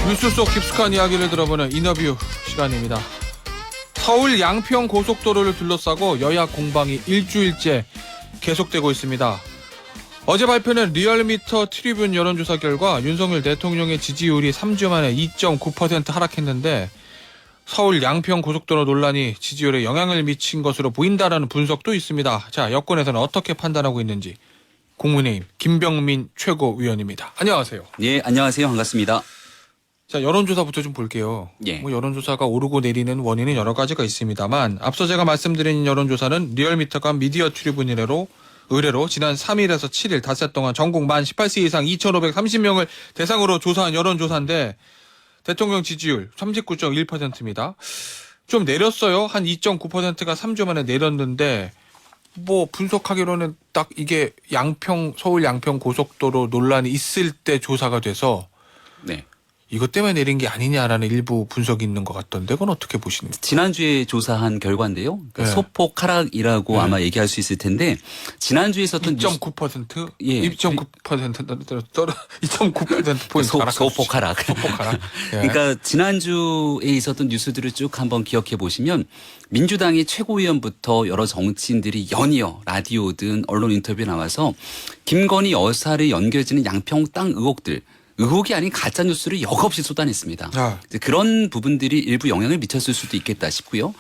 뉴스 속 깊숙한 이야기를 들어보는 인터뷰 시간입니다. 서울 양평 고속도로를 둘러싸고 여야 공방이 일주일째 계속되고 있습니다. 어제 발표된 리얼미터 트리뷴 여론조사 결과 윤석열 대통령의 지지율이 3주 만에 2.9% 하락했는데 서울 양평 고속도로 논란이 지지율에 영향을 미친 것으로 보인다라는 분석도 있습니다. 자, 여권에서는 어떻게 판단하고 있는지 국민의힘 김병민 최고위원입니다. 안녕하세요. 예, 안녕하세요. 반갑습니다. 자, 여론조사부터 좀 볼게요. 예. 여론조사가 오르고 내리는 원인은 여러 가지가 있습니다만 앞서 제가 말씀드린 여론조사는 리얼미터가 미디어 트리뷴 의뢰로 지난 3일에서 7일 닷새 동안 전국 만 18세 이상 2,530명을 대상으로 조사한 여론조사인데 대통령 지지율 39.1%입니다. 좀 내렸어요. 한 2.9%가 3주 만에 내렸는데 분석하기로는 딱 이게 서울 양평 고속도로 논란이 있을 때 조사가 돼서 네. 이것 때문에 내린 게 아니냐라는 일부 분석이 있는 것 같던데 그건 어떻게 보십니까? 지난주에 조사한 결과인데요. 그러니까 네. 소폭 하락이라고 네. 아마 얘기할 수 있을 텐데 지난주에 있었던 2.9%? 예. 2.9% 포인트 소폭 하락. 소폭 하락. 예. 그러니까 지난주에 있었던 뉴스들을 쭉 한번 기억해 보시면 민주당의 최고위원부터 여러 정치인들이 연이어 라디오든 언론 인터뷰에 나와서 김건희 여사를 연결지는 양평 땅 의혹이 아닌 가짜 뉴스를 역없이 쏟아냈습니다. 이제 그런 부분들이 일부 영향을 미쳤을 수도 있겠다 싶고요.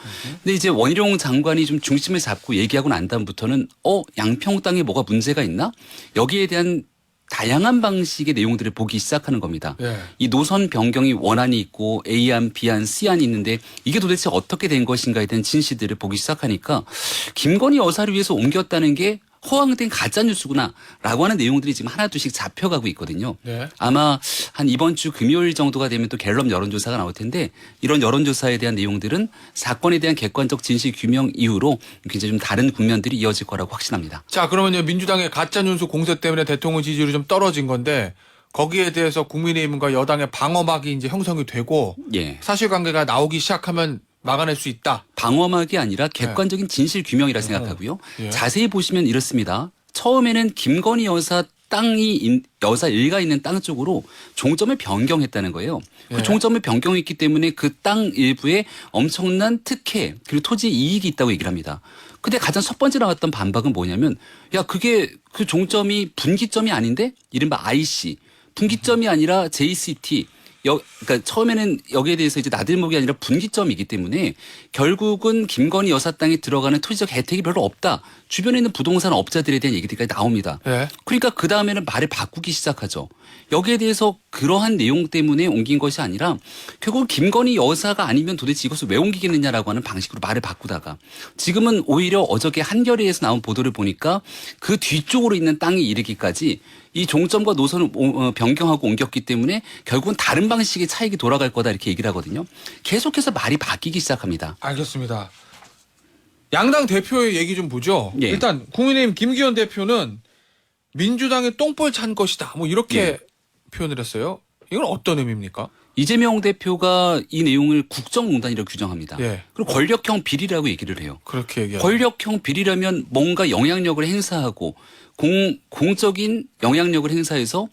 근데 이제 원희룡 장관이 좀 중심을 잡고 얘기하고 난 다음부터는 양평 땅에 뭐가 문제가 있나? 여기에 대한 다양한 방식의 내용들을 보기 시작하는 겁니다. 예. 이 노선 변경이 원안이 있고 A안, B안, C안이 있는데 이게 도대체 어떻게 된 것인가에 대한 진실들을 보기 시작하니까 김건희 여사를 위해서 옮겼다는 게 허황된 가짜뉴스구나라고 하는 내용들이 지금 하나둘씩 잡혀가고 있거든요. 네. 아마 한 이번 주 금요일 정도가 되면 또 갤럽 여론조사가 나올 텐데 이런 여론조사에 대한 내용들은 사건에 대한 객관적 진실 규명 이후로 굉장히 좀 다른 국면들이 이어질 거라고 확신합니다. 자, 그러면 민주당의 가짜뉴스 공세 때문에 대통령 지지율이 좀 떨어진 건데 거기에 대해서 국민의힘과 여당의 방어막이 이제 형성이 되고 예. 사실관계가 나오기 시작하면 막아낼 수 있다. 방어막이 아니라 객관적인 진실 규명이라 생각하고요. 예. 자세히 보시면 이렇습니다. 처음에는 김건희 여사 여사 일가 있는 땅 쪽으로 종점을 변경했다는 거예요. 예. 그 종점을 변경했기 때문에 그 땅 일부에 엄청난 특혜 그리고 토지 이익이 있다고 얘기를 합니다. 근데 가장 첫 번째 나왔던 반박은 뭐냐면 그게 그 종점이 분기점이 아닌데 이른바 IC 분기점이 아니라 JCT 그러니까 처음에는 여기에 대해서 이제 나들목이 아니라 분기점이기 때문에 결국은 김건희 여사 땅에 들어가는 토지적 혜택이 별로 없다. 주변에 있는 부동산 업자들에 대한 얘기들까지 나옵니다. 네. 그러니까 그 다음에는 말을 바꾸기 시작하죠. 여기에 대해서 그러한 내용 때문에 옮긴 것이 아니라 결국 김건희 여사가 아니면 도대체 이것을 왜 옮기겠느냐라고 하는 방식으로 말을 바꾸다가 지금은 오히려 어저께 한겨레에서 나온 보도를 보니까 그 뒤쪽으로 있는 땅에 이르기까지 이 종점과 노선을 변경하고 옮겼기 때문에 결국은 다른 방식의 차익이 돌아갈 거다 이렇게 얘기를 하거든요. 계속해서 말이 바뀌기 시작합니다. 알겠습니다. 양당 대표의 얘기 좀 보죠. 예. 일단 국민의힘 김기현 대표는 민주당의 똥볼 찬 것이다. 이렇게 예. 표현을 했어요. 이건 어떤 의미입니까? 이재명 대표가 이 내용을 국정농단이라고 규정합니다. 예. 그리고 권력형 비리라고 얘기를 해요. 그렇게 얘기하죠. 권력형 비리라면 뭔가 영향력을 행사하고 공적인 영향력을 행사해서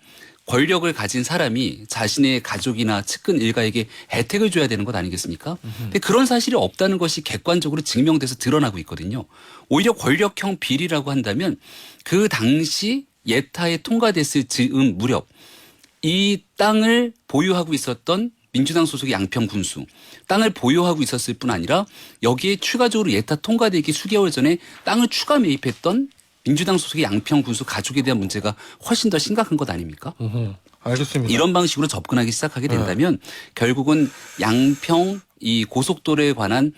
권력을 가진 사람이 자신의 가족이나 측근 일가에게 혜택을 줘야 되는 것 아니겠습니까? 근데 그런 사실이 없다는 것이 객관적으로 증명돼서 드러나고 있거든요. 오히려 권력형 비리라고 한다면 그 당시 예타에 통과됐을 즈음 무렵 이 땅을 보유하고 있었던 민주당 소속의 양평 군수 땅을 보유하고 있었을 뿐 아니라 여기에 추가적으로 예타 통과되기 수개월 전에 땅을 추가 매입했던 민주당 소속의 양평 군수 가족에 대한 문제가 훨씬 더 심각한 것 아닙니까? 알겠습니다. 이런 방식으로 접근하기 시작하게 된다면 결국은 양평 이 고속도로에 관한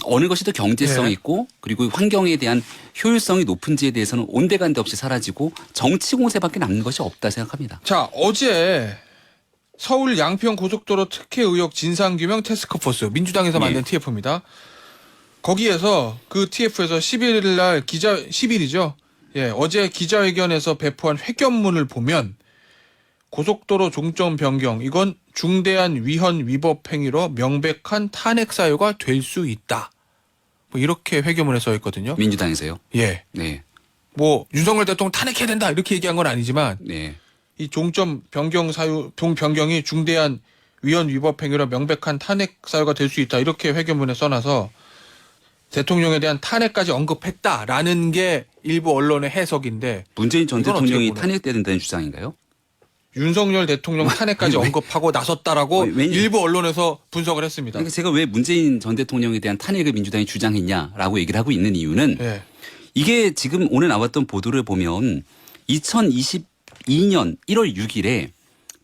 어느 것이 더 경제성이 있고 그리고 환경에 대한 효율성이 높은지에 대해서는 온데간데 없이 사라지고 정치 공세밖에 남는 것이 없다 생각합니다. 자, 어제 서울 양평 고속도로 특혜 의혹 진상규명 태스크포스 민주당에서 만든 TF입니다. 거기에서 그 TF에서 11일 날 10일이죠. 예, 어제 기자회견에서 배포한 회견문을 보면 고속도로 종점 변경 이건 중대한 위헌 위법 행위로 명백한 탄핵 사유가 될 수 있다. 이렇게 회견문에 써 있거든요. 민주당에서요. 예. 네. 윤석열 대통령 탄핵해야 된다 이렇게 얘기한 건 아니지만 네. 이 종점 변경 사유 변경이 중대한 위헌 위법 행위로 명백한 탄핵 사유가 될 수 있다. 이렇게 회견문에 써놔서 대통령에 대한 탄핵까지 언급했다라는 게 일부 언론의 해석인데 문재인 전 이건 어떻게 대통령이 보나요? 탄핵돼야 된다는 주장인가요? 윤석열 대통령 탄핵까지 왜? 언급하고 나섰다라고 일부 언론에서 분석을 했습니다. 그러니까 제가 왜 문재인 전 대통령에 대한 탄핵을 민주당이 주장했냐라고 얘기를 하고 있는 이유는 네. 이게 지금 오늘 나왔던 보도를 보면 2022년 1월 6일에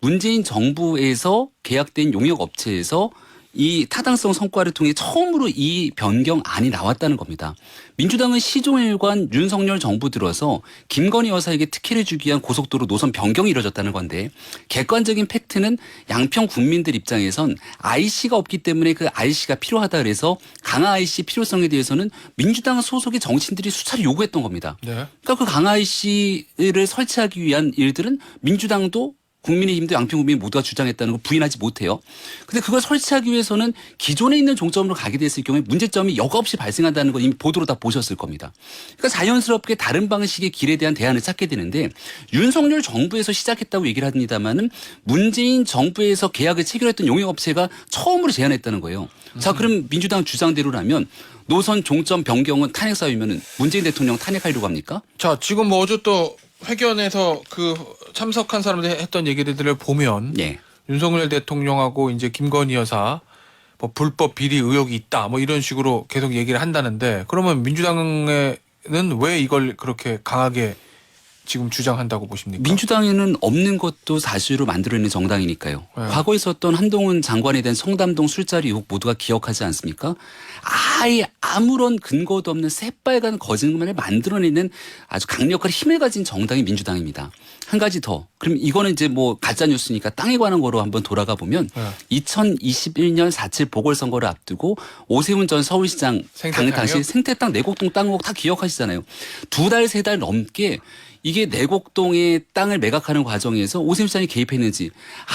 문재인 정부에서 계약된 용역 업체에서 이 타당성 성과를 통해 처음으로 이 변경안이 나왔다는 겁니다. 민주당은 시종일관 윤석열 정부 들어서 김건희 여사에게 특혜를 주기 위한 고속도로 노선 변경이 이뤄졌다는 건데 객관적인 팩트는 양평 국민들 입장에선 IC가 없기 때문에 그 IC가 필요하다 그래서 강화 IC 필요성에 대해서는 민주당 소속의 정치인들이 수차례 요구했던 겁니다. 네. 그러니까 그 강화 IC를 설치하기 위한 일들은 민주당도 국민의힘도 양평구민이 모두가 주장했다는 걸 부인하지 못해요. 근데 그걸 설치하기 위해서는 기존에 있는 종점으로 가게 됐을 경우에 문제점이 여과 없이 발생한다는 걸 이미 보도로 다 보셨을 겁니다. 그러니까 자연스럽게 다른 방식의 길에 대한 대안을 찾게 되는데 윤석열 정부에서 시작했다고 얘기를 합니다마는 문재인 정부에서 계약을 체결했던 용역업체가 처음으로 제안했다는 거예요. 자, 그럼 민주당 주장대로라면 노선 종점 변경은 탄핵 사유면은 문재인 대통령 탄핵하려고 합니까? 자, 지금 뭐 어제 또 회견에서 그 참석한 사람들 했던 얘기들을 보면 예. 윤석열 대통령하고 이제 김건희 여사 뭐 불법 비리 의혹이 있다 뭐 이런 식으로 계속 얘기를 한다는데 그러면 민주당에는 왜 이걸 그렇게 강하게 지금 주장한다고 보십니까? 민주당에는 없는 것도 사실로 만들어내는 정당이니까요. 네. 과거에 있었던 한동훈 장관에 대한 성담동 술자리 의혹 모두가 기억하지 않습니까? 아예 아무런 근거도 없는 새빨간 거짓말을 만들어내는 아주 강력한 힘을 가진 정당이 민주당입니다. 한 가지 더. 그럼 이거는 이제 뭐 가짜 뉴스니까 땅에 관한 거로 한번 돌아가 보면 네. 2021년 4.7 보궐선거를 앞두고 오세훈 전 서울시장 당 당시 생태땅 내곡동 땅 의혹 다 기억하시잖아요. 2달, 3달 넘게 이게 내곡동의 땅을 매각하는 과정에서 오세훈 시장이 개입했는지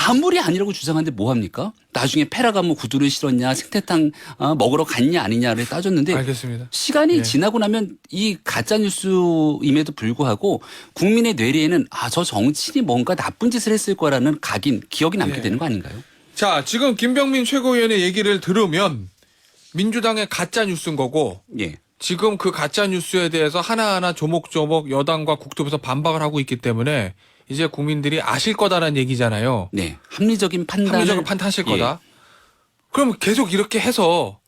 아무리 아니라고 주장하는데 뭐합니까? 나중에 페라가 뭐 구두를 실었냐 생태탕 먹으러 갔냐 아니냐를 따졌는데 알겠습니다. 시간이 예. 지나고 나면 이 가짜뉴스임에도 불구하고 국민의 뇌리에는 저 정치인이 뭔가 나쁜 짓을 했을 거라는 기억이 남게 예. 되는 거 아닌가요? 자, 지금 김병민 최고위원의 얘기를 들으면 민주당의 가짜 뉴스인 거고 예. 지금 그 가짜 뉴스에 대해서 하나하나 조목조목 여당과 국토부에서 반박을 하고 있기 때문에 이제 국민들이 아실 거다라는 얘기잖아요. 네. 합리적인 판단을 합리적으로 판단하실 예. 거다. 그럼 계속 이렇게 해서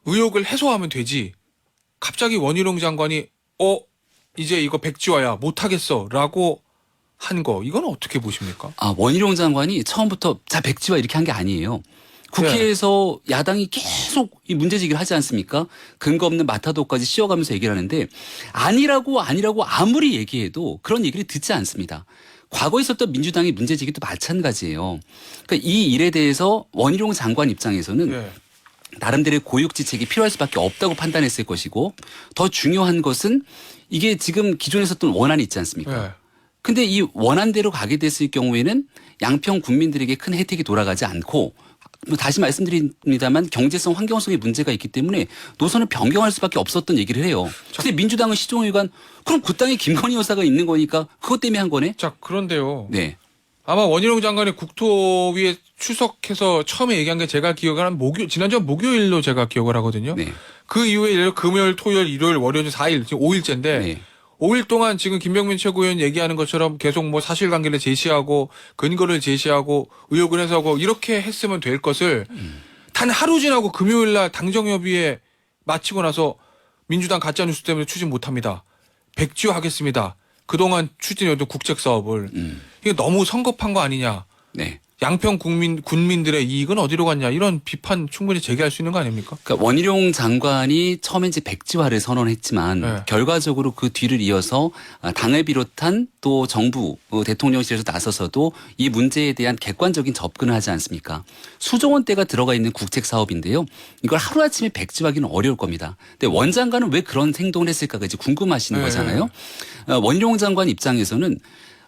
의혹을 해소하면 되지. 갑자기 원희룡 장관이 이제 이거 백지화야 못하겠어라고 한 거 이건 어떻게 보십니까? 원희룡 장관이 처음부터 백지화 이렇게 한 게 아니에요. 국회에서 야당이 계속 이 문제제기를 하지 않습니까? 근거 없는 마타도까지 씌워가면서 얘기를 하는데 아니라고 아무리 얘기해도 그런 얘기를 듣지 않습니다. 과거에 있었던 민주당의 문제제기도 마찬가지예요. 그러니까 이 일에 대해서 원희룡 장관 입장에서는 네. 나름대로의 고육지책이 필요할 수밖에 없다고 판단했을 것이고 더 중요한 것은 이게 지금 기존에 있었던 원안이 있지 않습니까? 네. 근데 이 원안대로 가게 됐을 경우에는 양평 국민들에게 큰 혜택이 돌아가지 않고 다시 말씀드립니다만 경제성, 환경성의 문제가 있기 때문에 노선을 변경할 수밖에 없었던 얘기를 해요. 근데 민주당은 시종일관 그럼 그 땅에 김건희 여사가 있는 거니까 그것 때문에 한 거네? 자, 그런데요. 네. 아마 원희룡 장관이 국토위에 출석해서 처음에 얘기한 게 제가 기억하는 지난주 목요일로 제가 기억을 하거든요. 네. 그 이후에 금요일, 토요일, 일요일, 월요일 4일, 지금 5일째인데 네. 5일 동안 지금 김병민 최고위원 얘기하는 것처럼 계속 뭐 사실관계를 제시하고 근거를 제시하고 의혹을 해소하고 이렇게 했으면 될 것을 단 하루 지나고 금요일 날 당정협의회 마치고 나서 민주당 가짜뉴스 때문에 추진 못합니다. 백지화하겠습니다. 그동안 추진해왔던 국책사업을. 이게 너무 성급한 거 아니냐. 네. 양평 군민들의 이익은 어디로 갔냐. 이런 비판 충분히 제기할 수 있는 거 아닙니까? 그러니까 원희룡 장관이 처음에 이제 백지화를 선언했지만 네. 결과적으로 그 뒤를 이어서 당을 비롯한 또 정부 대통령실에서 나서서도 이 문제에 대한 객관적인 접근을 하지 않습니까? 수조 원대가 들어가 있는 국책 사업인데요. 이걸 하루아침에 백지화하기는 어려울 겁니다. 근데 원 장관은 왜 그런 행동을 했을까가 이제 궁금하시는 네. 거잖아요. 원희룡 장관 입장에서는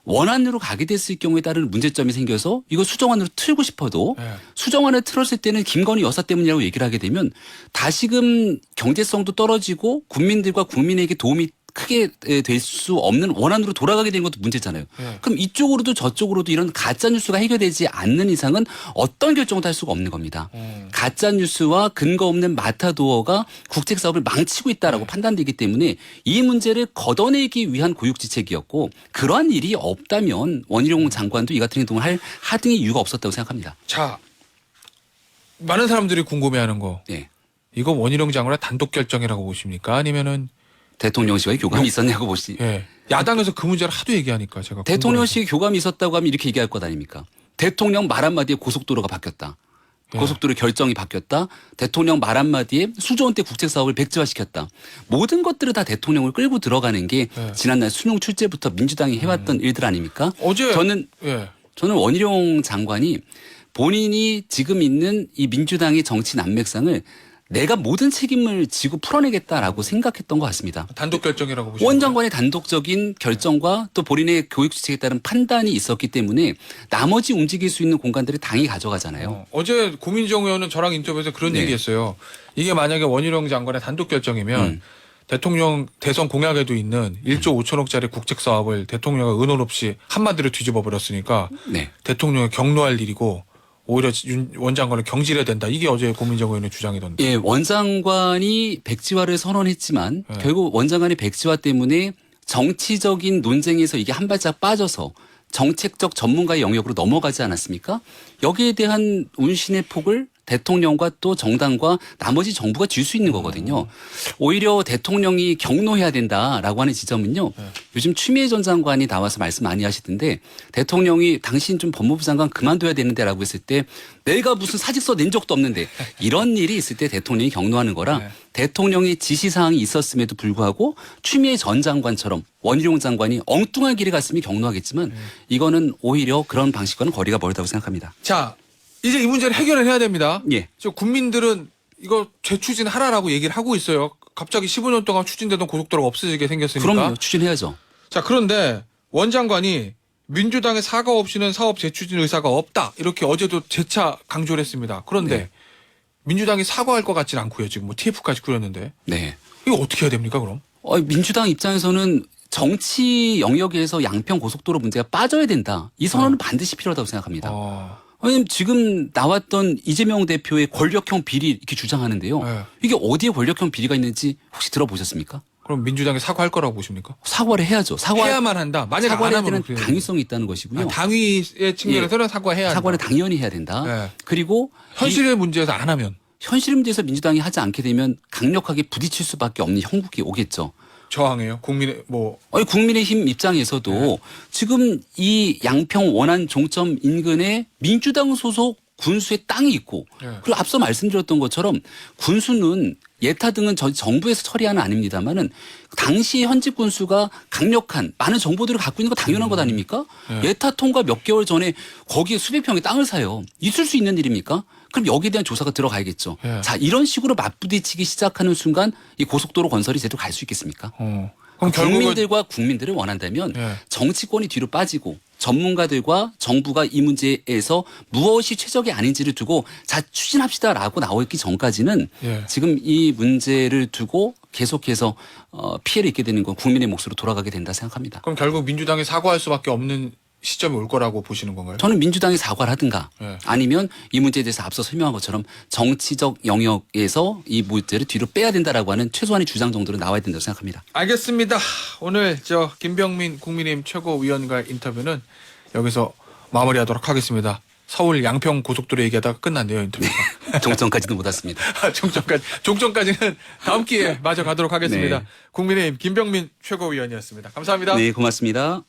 원안으로 가게 됐을 경우에 따른 문제점이 생겨서 이거 수정안으로 틀고 싶어도 네. 수정안을 틀었을 때는 김건희 여사 때문이라고 얘기를 하게 되면 다시금 경제성도 떨어지고 국민들과 국민에게 도움이 크게 될 수 없는 원안으로 돌아가게 되는 것도 문제잖아요. 네. 그럼 이쪽으로도 저쪽으로도 이런 가짜 뉴스가 해결되지 않는 이상은 어떤 결정도 할 수가 없는 겁니다. 가짜 뉴스와 근거 없는 마타도어가 국책 사업을 망치고 있다라고 판단되기 때문에 이 문제를 걷어내기 위한 고육지책이었고 그러한 일이 없다면 원희룡 장관도 이 같은 행동을 할 하등의 이유가 없었다고 생각합니다. 자, 많은 사람들이 궁금해하는 거. 네. 이거 원희룡 장관의 단독 결정이라고 보십니까? 아니면은 대통령실과의 교감이 있었냐고 보시. 예. 야당에서 그 문제를 하도 얘기하니까 제가 대통령실 교감이 있었다고 하면 이렇게 얘기할 것 아닙니까? 대통령 말 한마디에 고속도로가 바뀌었다. 예. 고속도로 결정이 바뀌었다. 대통령 말 한마디에 수조원대 국책사업을 백지화시켰다. 모든 것들을 다 대통령을 끌고 들어가는 게 예. 지난날 수능 출제부터 민주당이 해왔던 일들 아닙니까? 어제 저는 예. 원희룡 장관이 본인이 지금 있는 이 민주당의 정치 난맥상을 내가 모든 책임을 지고 풀어내겠다라고 생각했던 것 같습니다. 단독 결정이라고 보시는 원 장관의 단독적인 결정과 또 본인의 교육 지책에 따른 판단이 있었기 때문에 나머지 움직일 수 있는 공간들을 당이 가져가잖아요. 어제 고민정 의원은 저랑 인터뷰에서 그런 네. 얘기했어요. 이게 만약에 원희룡 장관의 단독 결정이면 대통령 대선 공약에도 있는 1조 5천억짜리 국책 사업을 대통령의 의논 없이 한마디로 뒤집어 버렸으니까 네. 대통령을 경로할 일이고 오히려 원 장관을 경질해야 된다. 이게 어제 고민정 의원의 주장이던데. 예, 원 장관이 백지화를 선언했지만 네. 결국 원 장관의 백지화 때문에 정치적인 논쟁에서 이게 한 발짝 빠져서 정책적 전문가의 영역으로 넘어가지 않았습니까? 여기에 대한 운신의 폭을 대통령과 또 정당과 나머지 정부가 줄 수 있는 거거든요. 오히려 대통령이 경로해야 된다라고 하는 지점은요. 요즘 추미애 전 장관이 나와서 말씀 많이 하시던데 대통령이 당신 좀 법무부 장관 그만둬야 되는데라고 했을 때 내가 무슨 사직서 낸 적도 없는데 이런 일이 있을 때 대통령이 경로하는 거라 네. 대통령의 지시사항이 있었음에도 불구하고 추미애 전 장관처럼 원희룡 장관이 엉뚱한 길에 갔으면 경로하겠지만 이거는 오히려 그런 방식과는 거리가 멀다고 생각합니다. 자, 이제 이 문제를 해결을 해야 됩니다. 예. 저 국민들은 이거 재추진하라라고 얘기를 하고 있어요. 갑자기 15년 동안 추진되던 고속도로가 없어지게 생겼으니까. 그럼요. 추진해야죠. 자, 그런데 원 장관이 민주당의 사과 없이는 사업 재추진 의사가 없다. 이렇게 어제도 재차 강조를 했습니다. 그런데 네. 민주당이 사과할 것 같지는 않고요. 지금 뭐 TF까지 꾸렸는데. 네. 이거 어떻게 해야 됩니까, 그럼? 민주당 입장에서는 정치 영역에서 양평 고속도로 문제가 빠져야 된다. 이 선언은 반드시 필요하다고 생각합니다. 왜냐면 지금 나왔던 이재명 대표의 권력형 비리 이렇게 주장하는데요. 네. 이게 어디에 권력형 비리가 있는지 혹시 들어보셨습니까? 그럼 민주당이 사과할 거라고 보십니까? 사과를 해야죠. 해야만 한다. 만약에 안 사과를 해야 하면 되는 그래요. 당위성이 있다는 것이고요. 당위의 측면에서는 사과해야 한다. 사과를 당연히 해야 된다. 네. 그리고 현실의 문제에서 안 하면 현실 문제에서 민주당이 하지 않게 되면 강력하게 부딪힐 수밖에 없는 형국이 오겠죠. 저항해요. 국민의 뭐 아니, 국민의힘 입장에서도 지금 이 양평 원안 종점 인근에 민주당 소속 군수의 땅이 있고 그리고 앞서 말씀드렸던 것처럼 군수는 예타 등은 정부에서 처리하는 아닙니다만은 당시 현직 군수가 강력한 많은 정보들을 갖고 있는 거 당연한 것 아닙니까? 예타 통과 몇 개월 전에 거기에 수백 평의 땅을 사요. 있을 수 있는 일입니까? 그럼 여기에 대한 조사가 들어가야겠죠. 예. 자, 이런 식으로 맞부딪히기 시작하는 순간 이 고속도로 건설이 제대로 갈 수 있겠습니까? 그럼 결국은 국민들과 국민들을 원한다면 예. 정치권이 뒤로 빠지고 전문가들과 정부가 이 문제에서 무엇이 최적이 아닌지를 두고 자 추진합시다라고 나오기 전까지는 예. 지금 이 문제를 두고 계속해서 피해를 입게 되는 건 국민의 몫으로 돌아가게 된다 생각합니다. 그럼 결국 민주당이 사과할 수밖에 없는 시점이 올 거라고 보시는 건가요? 저는 민주당이 사과를 하든가 예. 아니면 이 문제에 대해서 앞서 설명한 것처럼 정치적 영역에서 이 문제를 뒤로 빼야 된다라고 하는 최소한의 주장 정도로 나와야 된다고 생각합니다. 알겠습니다. 오늘 저 김병민 국민의힘 최고위원과의 인터뷰는 여기서 마무리하도록 하겠습니다. 서울 양평 고속도로 얘기하다가 끝났네요, 인터뷰가. 종점까지도 못 왔습니다. 종점까지는 다음 기회에 마저 가도록 하겠습니다. 네. 국민의힘 김병민 최고위원이었습니다. 감사합니다. 네, 고맙습니다.